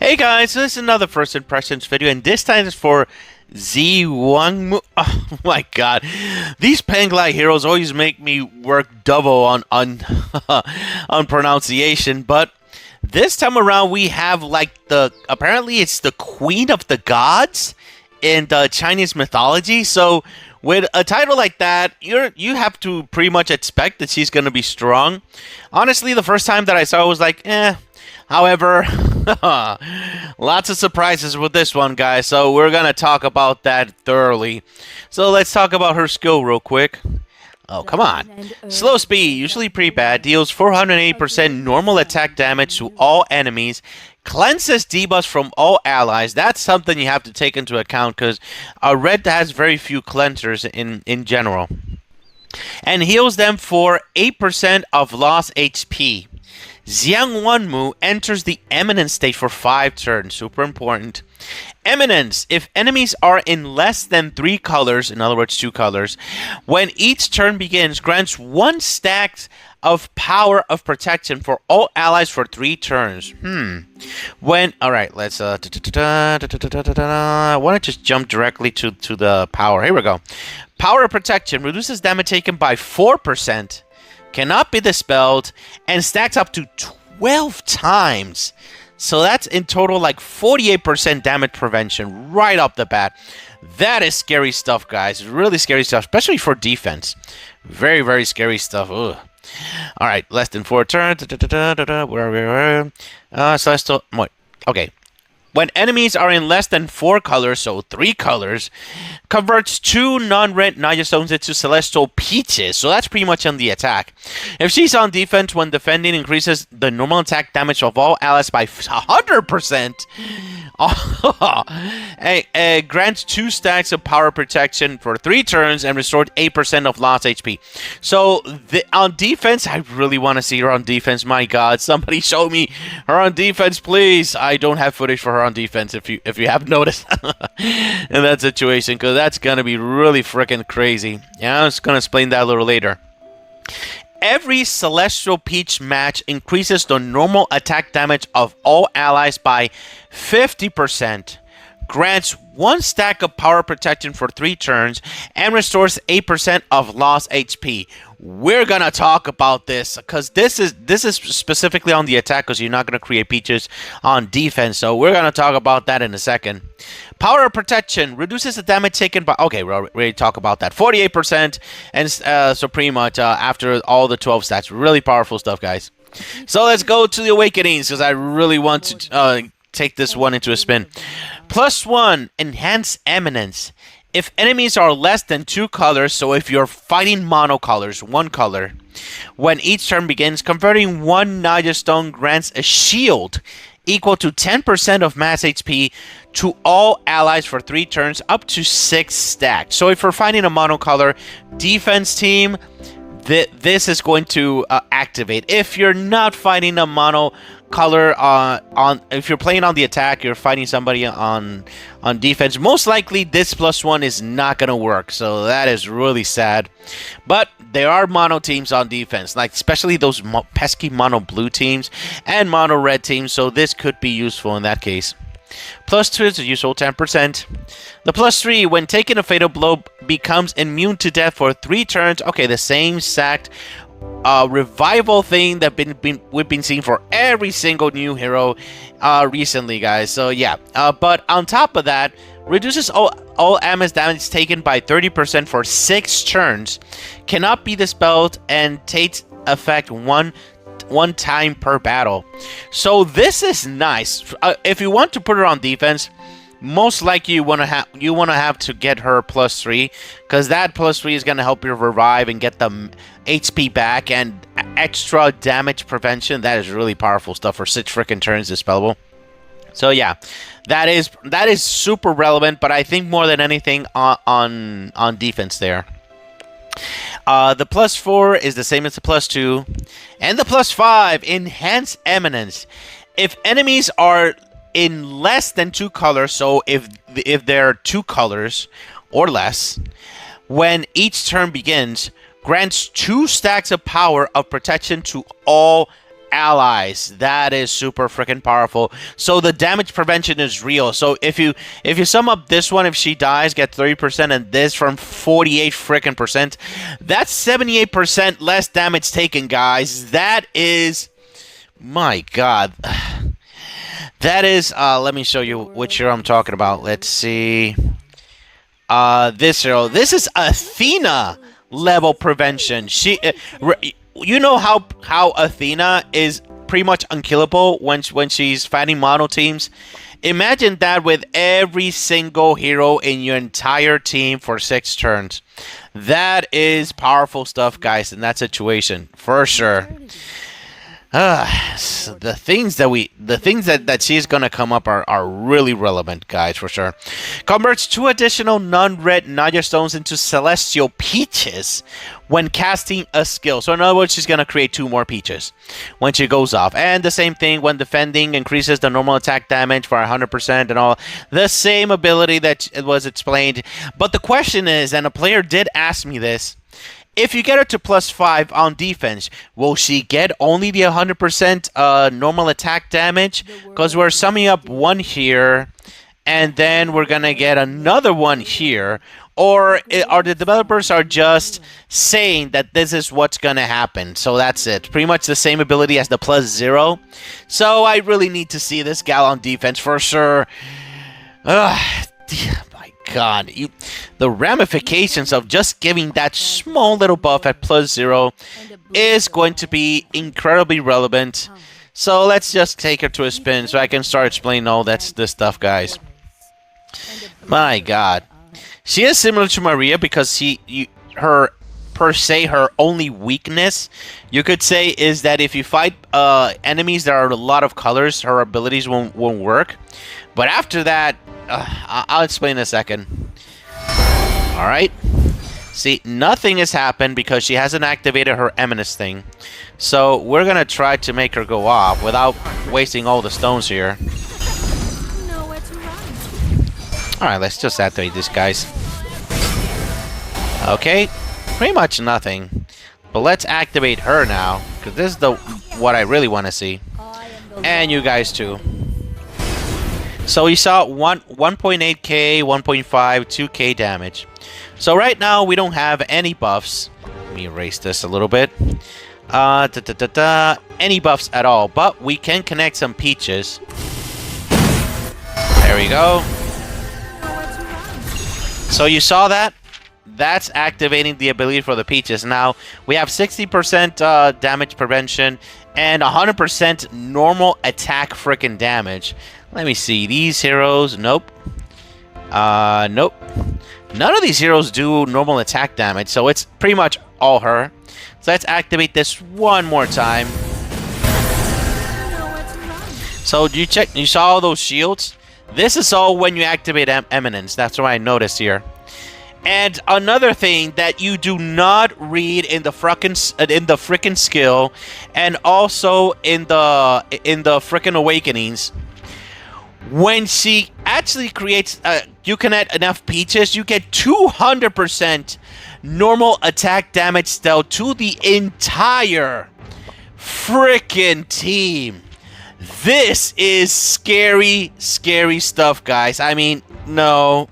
Hey guys, so this is another first impressions video, and this time it's for Xiwangmu. Oh my god, these Panglai heroes always make me work double on on pronunciation. But this time around, we have like apparently it's the Queen of the Gods in the Chinese mythology. So with a title like that, you have to pretty much expect that she's gonna be strong. Honestly, the first time that I saw it was like, eh. However, lots of surprises with this one, guys, so we're going to talk about that thoroughly. So let's talk about her skill real quick. Oh, come on. Slow speed, usually pretty bad, deals 480% normal attack damage to all enemies, cleanses debuffs from all allies. That's something you have to take into account because red has very few cleansers in general. And heals them for 8% of lost HP. Xiwangmu enters the Eminence state for 5 turns. Super important. Eminence. If enemies are in less than 3 colors, in other words 2 colors, when each turn begins, grants 1 stack of power of protection for all allies for 3 turns. Alright, let's I want to just jump directly to the power. Here we go. Power of protection reduces damage taken by 4%. Cannot be dispelled, and stacks up to 12 times. So that's in total like 48% damage prevention right off the bat. That is scary stuff, guys. Really scary stuff, especially for defense. Very, very scary stuff. Ugh. All right, less than 4 turns. Where are we? Celestial. Okay. When enemies are in less than 4 colors, so 3 colors, converts 2 non-red Naya stones into celestial peaches. So that's pretty much on the attack. If she's on defense, when defending, increases the normal attack damage of all allies by 100%. Grants 2 stacks of power protection for 3 turns and restored 8% of lost HP. So on defense, I really want to see her on defense. My God, somebody show me her on defense, please. I don't have footage for her on defense. If you have noticed in that situation, because that's gonna be really freaking crazy. Yeah, I'm just gonna explain that a little later. Every Celestial Peach match increases the normal attack damage of all allies by 50%, grants 1 stack of power protection for 3 turns, and restores 8% of lost HP. We're gonna talk about this because this is specifically on the attack, because you're not gonna create peaches on defense. So we're gonna talk about that in a second. Power of protection reduces the damage taken by. Okay, we already talked about that. 48%, and so pretty much after all the 12 stats, really powerful stuff, guys. So let's go to the awakenings because I really want to take this one into a spin. +1, enhance eminence. If enemies are less than 2 colors, so if you're fighting monocolors, 1 color, when each turn begins, converting 1 Naya stone grants a shield equal to 10% of max HP to all allies for 3 turns, up to 6 stacks. So if you're fighting a monocolor defense team, this is going to activate. If you're not fighting a monocolor if you're playing on the attack, you're fighting somebody on defense, most likely this +1 is not gonna work. So that is really sad. But there are mono teams on defense, like especially those pesky mono blue teams and mono red teams. So this could be useful in that case. +2 is the usual 10%. The +3, when taking a fatal blow, becomes immune to death for 3 turns. Okay, the same exact revival thing that we've been seeing for every single new hero recently, guys. So yeah, but on top of that, reduces all MS damage taken by 30% for 6 turns, cannot be dispelled, and takes effect one time per battle. So this is nice. If you want to put her on defense, most likely you want to have to get her +3, because that +3 is going to help you revive and get the HP back and extra damage prevention. That is really powerful stuff for 6 freaking turns dispellable. So yeah, that is super relevant, but I think more than anything on defense there. The +4 is the same as the +2. And the +5, enhance eminence. If enemies are in less than 2 colors, so if there are 2 colors or less, when each turn begins, grants 2 stacks of power of protection to all allies. That is super freaking powerful. So the damage prevention is real. So if you sum up this one, if she dies, get 30%, and this from 48 freaking percent, that's 78% less damage taken, guys. That is, my God. That is, let me show you which hero I'm talking about. Let's see. This hero. This is Athena level prevention. She, you know how Athena is pretty much unkillable when she's fighting mono teams. Imagine that with every single hero in your entire team for 6 turns. That is powerful stuff, guys, in that situation for sure. The things that she's gonna come up are really relevant, guys, for sure. Converts 2 additional non-red Naya stones into celestial peaches when casting a skill. So in other words, she's gonna create 2 more peaches when she goes off. And the same thing when defending, increases the normal attack damage for 100% and all. The same ability that was explained. But the question is, and a player did ask me this, if you get her to +5 on defense, will she get only the 100% normal attack damage? Because we're summing up one here, and then we're going to get another one here. Or are the developers are just saying that this is what's going to happen? So that's it. Pretty much the same ability as the +0. So I really need to see this gal on defense for sure. God, the ramifications of just giving that small little buff at +0 is going to be incredibly relevant. So let's just take her to a spin so I can start explaining all this stuff, guys. My God, she is similar to Maria because her only weakness, you could say, is that if you fight enemies that are a lot of colors, her abilities won't work. But after that, I'll explain in a second. Alright. See, nothing has happened because she hasn't activated her Eminence thing. So we're going to try to make her go off without wasting all the stones here. Alright, let's just activate these guys. Okay. Pretty much nothing. But let's activate her now, because this is what I really want to see. And you guys too. So we saw 1.8k, 1.5, 2k damage. So right now we don't have any buffs. Let me erase this a little bit. Any buffs at all. But we can connect some peaches. There we go. So you saw that? That's activating the ability for the peaches. Now we have 60% damage prevention and 100% normal attack freaking damage. Let me see. These heroes, nope. Nope. None of these heroes do normal attack damage, so it's pretty much all her. So let's activate this one more time. So you saw all those shields? This is all when you activate Eminence. That's what I noticed here. And another thing that you do not read in the frickin' skill, and also in the frickin' awakenings, when she actually creates, you can add enough peaches, you get 200% normal attack damage dealt to the entire frickin' team. This is scary, scary stuff, guys. I mean, no.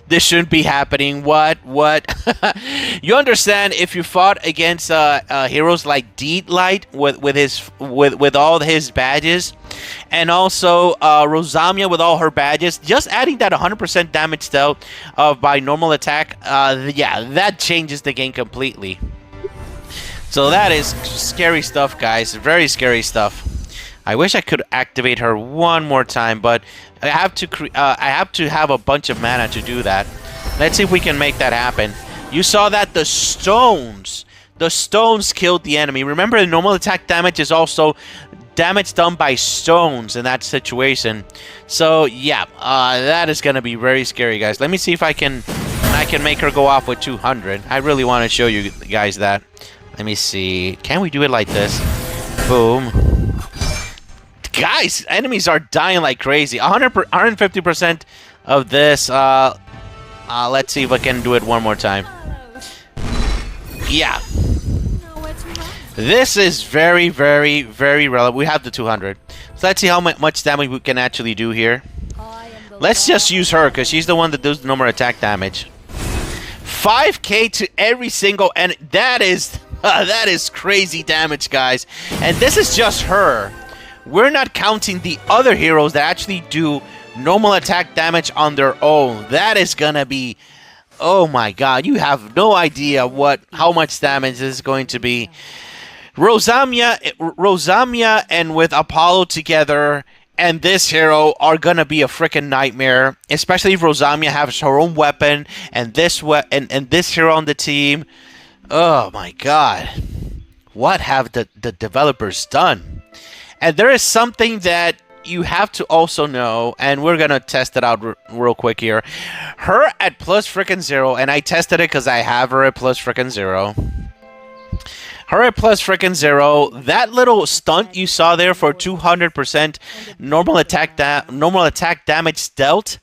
This shouldn't be happening. What? You understand if you fought against heroes like Deedlight with all his badges, and also Rosamia with all her badges, just adding that 100% damage dealt by normal attack, yeah, that changes the game completely. So that is scary stuff, guys. Very scary stuff. I wish I could activate her one more time, but I have to have a bunch of mana to do that. Let's see if we can make that happen. You saw that the stones killed the enemy. Remember, the normal attack damage is also damage done by stones in that situation. So yeah, that is gonna be very scary, guys. Let me see if I can make her go off with 200. I really want to show you guys that. Let me see. Can we do it like this? Boom. Guys, enemies are dying like crazy. 150% of this. Let's see if I can do it one more time. Yeah. This is very, very, very relevant. We have the 200. So let's see how much damage we can actually do here. Let's just use her because she's the one that does the normal attack damage. 5k to every single, and that is crazy damage, guys. And this is just her. We're not counting the other heroes that actually do normal attack damage on their own. That is gonna be, oh my god, you have no idea how much damage this is going to be. Rosamia and with Apollo together and this hero are gonna be a freaking nightmare, especially if Rosamia has her own weapon and this hero on the team. Oh my god, what have the developers done? And there is something that you have to also know, and we're gonna test it out real quick here. Her at plus freaking 0, and I tested it because I have her at plus freaking 0. Her at plus freaking 0. That little stunt you saw there for 200% normal attack damage dealt.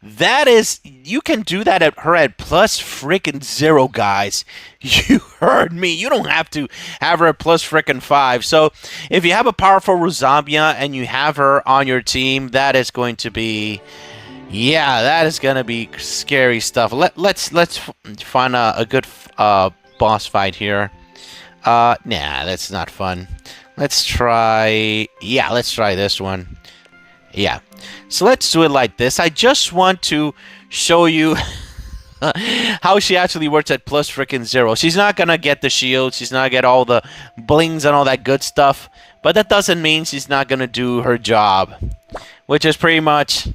That is, you can do that at her at plus freaking 0, guys. You heard me. You don't have to have her at plus freaking 5. So if you have a powerful Rosamia and you have her on your team, that is going to be, yeah, that is going to be scary stuff. Let's find a good boss fight here. Nah, that's not fun. Let's try this one. Yeah. So let's do it like this. I just want to show you how she actually works at plus freaking 0. She's not gonna get the shield. She's not gonna get all the blings and all that good stuff. But that doesn't mean she's not gonna do her job, which is pretty much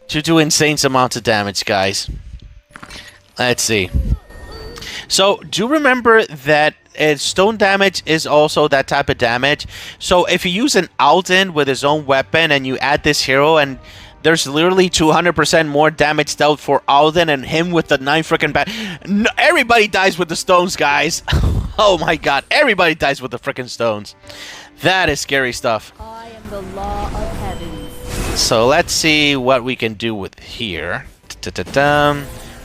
to do insane amounts of damage, guys. Let's see. So do remember that stone damage is also that type of damage. So if you use an Alden with his own weapon and you add this hero, and there's literally 200% more damage dealt for Alden and him with the 9 freaking bat. No, everybody dies with the stones, guys. Oh my god, everybody dies with the freaking stones. That is scary stuff. I am the law of heavens. So let's see what we can do with here.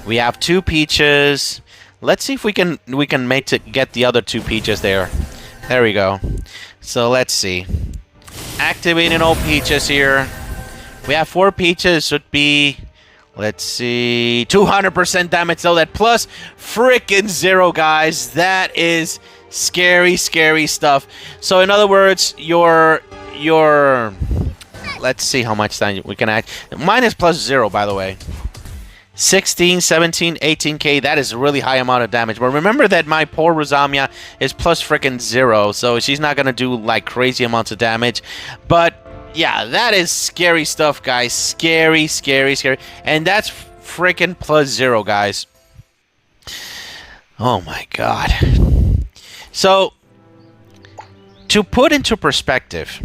We have 2 peaches. Let's see if we can get the other 2 peaches there. There we go. So let's see. Activating all peaches here. We have 4 peaches. Should be, let's see, 200% damage. So that plus freaking 0, guys. That is scary, scary stuff. So in other words, your let's see how much time we can act. Mine is plus 0, by the way. 16, 17, 18k, that is a really high amount of damage. But remember that my poor Rosamia is plus freaking 0, so she's not going to do like crazy amounts of damage. But yeah, that is scary stuff, guys. Scary, scary, scary. And that's freaking plus 0, guys. Oh my god. So, to put into perspective,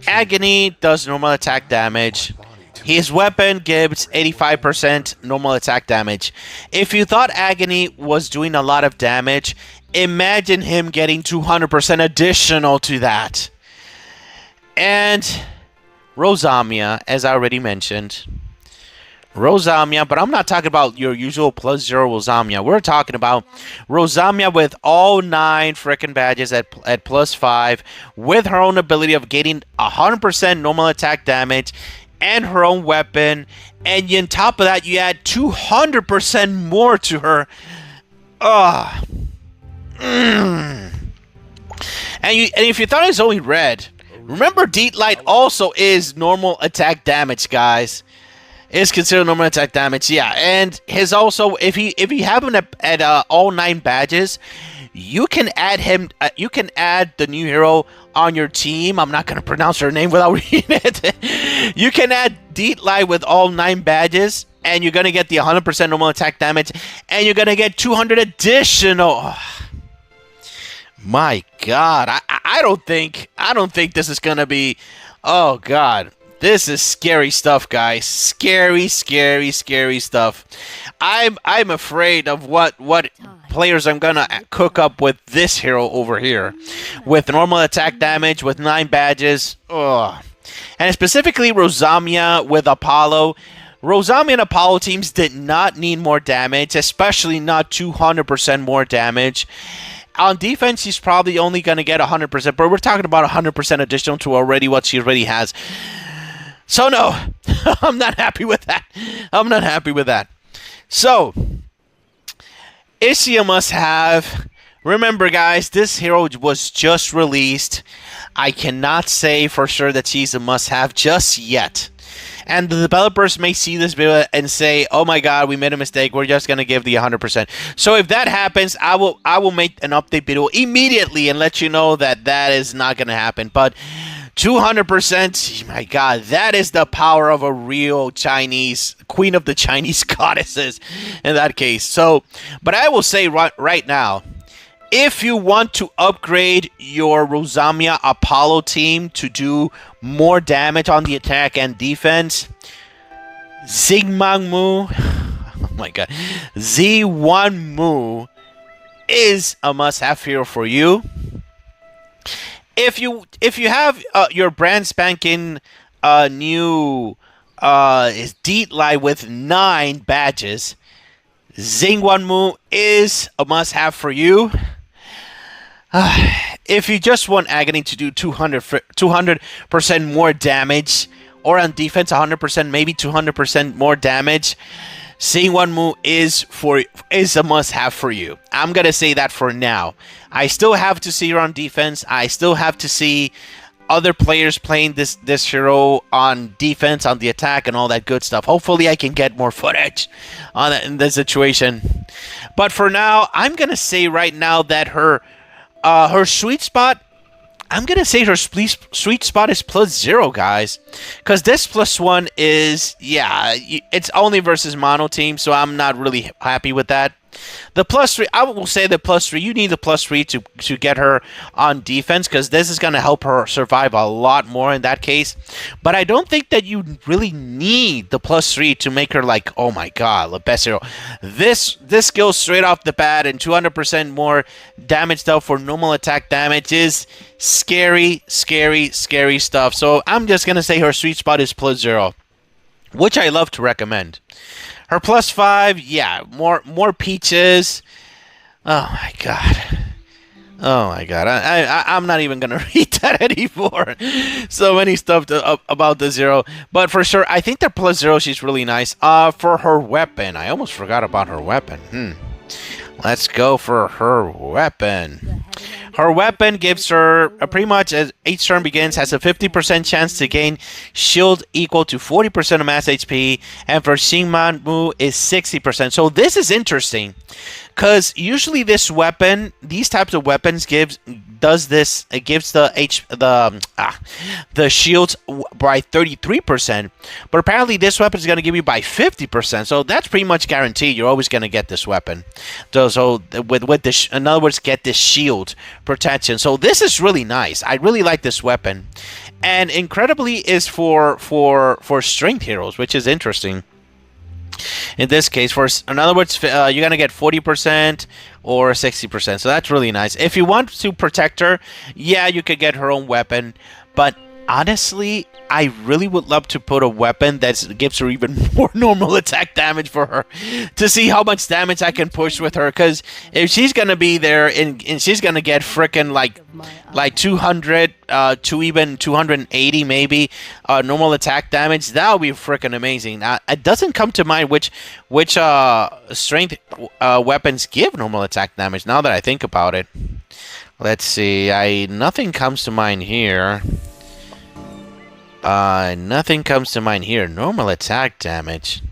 Agony does normal attack damage. His weapon gives 85% normal attack damage. If you thought Agony was doing a lot of damage, imagine him getting 200% additional to that. And Rosamia, as I already mentioned. Rosamia, but I'm not talking about your usual plus 0 Rosamia. We're talking about Rosamia with all 9 freaking badges at plus 5, with her own ability of getting 100% normal attack damage and her own weapon, and on top of that, you add 200% more to her. And if you thought it was only red, remember Deep Light also is normal attack damage, guys. Is considered normal attack damage, yeah. And his also, if you have him at all 9 badges, you can add him. You can add the new hero on your team. I'm not gonna pronounce her name without reading it. You can add Deep Light with all 9 badges, and you're gonna get the 100% normal attack damage, and you're gonna get 200 additional. Oh, my God, I don't think this is gonna be. Oh God. This is scary stuff, guys. Scary, scary, scary stuff. I'm afraid of what players I'm gonna cook up with this hero over here, with normal attack damage, with 9 badges. Ugh. And specifically Rosamia with Apollo. Rosamia and Apollo teams did not need more damage, especially not 200% more damage. on defense, she's probably only going to get 100%, but we're talking about 100% additional to already what she already has. So no, I'm not happy with that. I'm not happy with that. So, is she a must-have? Remember, guys, this hero was just released. I cannot say for sure that she's a must-have just yet. And the developers may see this video and say, "Oh my God, we made a mistake. We're just gonna give the 100%." So if that happens, I will make an update video immediately and let you know that that is not gonna happen. But 200%, my God, that is the power of a real Chinese queen of the Chinese goddesses. In that case, so, but I will say right now, if you want to upgrade your Rosamia Apollo team to do more damage on the attack and defense, Xiwangmu, oh my God, Xiwangmu is a must-have hero for you. If you have your brand spanking new Deedlight with 9 badges, Xiwangmu is a must-have for you. If you just want Agony to do 200% more damage, or on defense 100%, maybe 200% more damage, Xiwangmu is a must-have for you. I'm gonna say that for now. I still have to see her on defense. I still have to see other players playing this hero on defense, on the attack, and all that good stuff. Hopefully, I can get more footage on it in this situation. But for now, I'm gonna say right now that her sweet spot, I'm going to say her sweet spot is +0, guys. Because this +1 is, yeah, it's only versus mono team, so I'm not really happy with that. The +3, I will say the +3, you need the +3 to get her on defense, because this is going to help her survive a lot more in that case. But I don't think that you really need the +3 to make her like, oh my God, the best hero. This skill straight off the bat and 200% more damage though for normal attack damage is scary, scary, scary stuff. So I'm just going to say her sweet spot is +0, which I love to recommend. Her +5, yeah, more peaches. Oh my God. Oh my God. I'm not even gonna read that anymore. So many stuff about the 0. But for sure, I think that +0, she's really nice. For her weapon, I almost forgot about her weapon. Let's go for her weapon. Her weapon gives her pretty much as each turn begins has a 50% chance to gain shield equal to 40% of mass HP, and for Xiwangmu is 60%. So this is interesting because usually this weapon, these types of weapons gives the shields by 33%, but apparently this weapon is going to give you by 50%. So that's pretty much guaranteed. You're always going to get this weapon. So with this, in other words, get this shield protection. So this is really nice. I really like this weapon, and incredibly is for strength heroes, which is interesting. In this case, in other words, you're going to get 40% or 60%. So that's really nice. If you want to protect her, yeah, you could get her own weapon. But honestly, I really would love to put a weapon that gives her even more normal attack damage for her to see how much damage I can push with her. Because if she's going to be there and she's going to get freaking like 200 to even 280 maybe normal attack damage, that would be freaking amazing. It doesn't come to mind which strength weapons give normal attack damage now that I think about it. Let's see. Nothing comes to mind here. Nothing comes to mind here. Normal attack damage.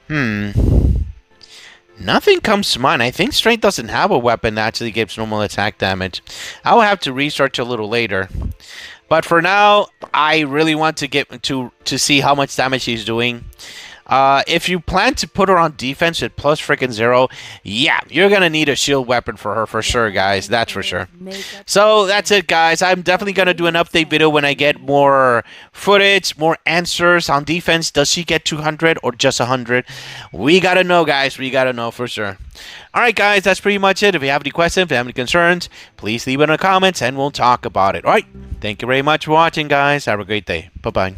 Nothing comes to mind. I think strength doesn't have a weapon that actually gives normal attack damage. I'll have to research a little later. But for now, I really want to get to see how much damage she's doing. If you plan to put her on defense at +0, yeah, you're going to need a shield weapon for her for sure, guys. That's for sure. So that's it, guys. I'm definitely going to do an update video when I get more footage, more answers on defense. Does she get 200 or just 100? We got to know, guys. We got to know for sure. All right, guys, that's pretty much it. If you have any questions, if you have any concerns, please leave it in the comments and we'll talk about it. All right. Thank you very much for watching, guys. Have a great day. Bye-bye.